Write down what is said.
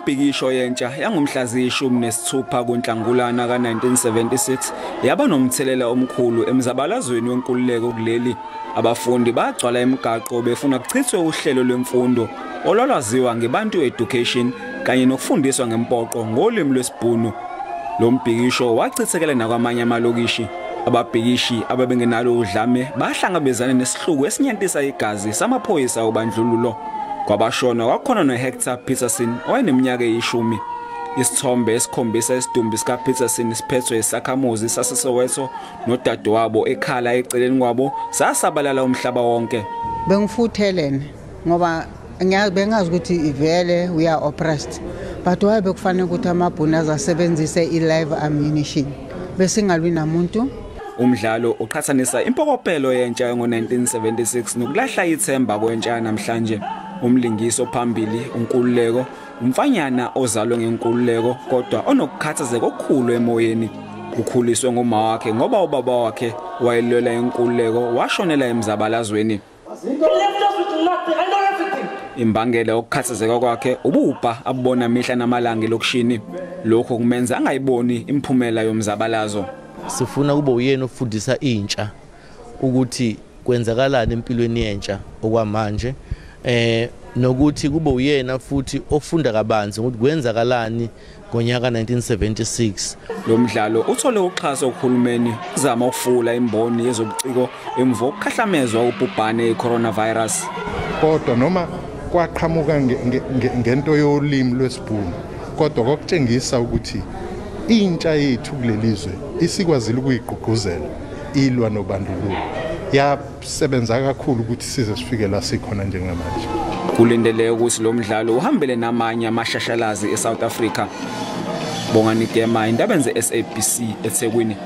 Imbhikisho yentsha yangomhla ziyishumi-nesithupha kuNhlangulana ka-1976 yaba nomthelela omkhulu emzabalazweni wenkululeko kuleli. Abafundi bagcwala emigaqo befuna kuchithwe uhlelo lwemfundo olwalwaziwa ngeBantu Education kanye nokufundiswa ngempoqo ngolimi lwesiBhunu. Lo mbhikisho wachithekela nakwamanye amalokishi. Ababhikishi ababengenalo udlame bahlangabezana nesihluku esinyantisa igazi samaphoyisa obandlululo. Kwabashona kwakhona noHector Peterson owayeneminyaka e10. Isithombe esikhombisa isidumbu sika Peterson siphethwe isakhamuzi saseSoweto nodadewabo ekhala eceleni kwabo sasabalala umhlaba wonke. Bengifuthelene ngoba bengazi ukuthi ivele we are oppressed, but why bekufanele ukuthi amabhunu azasebenzise i-live ammunition bese ngalwi namuntu. Umdlalo uqhathanisa impokopelo yentsha ngo-1976 nokulahla ithemba kwentsha namhlanje. Umlingiso phambili unkululeko, umfanyana ozalwe ngenkululeko kodwa onokukhathazeka okukhulu emoyeni. Ukhuliswe ngoma wakhe ngoba ubaba wakhe wayelwela inkululeko washonela emzabalazweni. Imbangela yokukhathazeka kwakhe ubupha abubona mihla namalanga lokushini. Lokho kumenza angayiboni imphumela yomzabalazo. Sifuna kube uyena ofundisa intsha ukuthi kwenzakalani empilweni yentsha okwamanje, nokuthi kube uyena futhi ofunda kabanzi ukuthi kwenzakalani ngonyaka 1976. Lo mdlalo uthole uxhaso kuhulumeni uzama ukufula imboni yezobuciko emva kokukhahlamezwa ubhubhane i-coronavirus. Kodwa noma kwaqhamuka ngento yolimi lwesiBhunu, kodwa kokutshengisa ukuthi intsha yethu kulelizwe isikwazile ukuyigqugquzela ilwa nobandlululo. Yasebenza kakhulu ukuthi size sifike la sikhona njengamanje. Kulindeleke ukuthi lo mdlalo uhambele namanye amashashalazi eSouth Africa. Bongani Gema, indaba ze SABC eThekwini.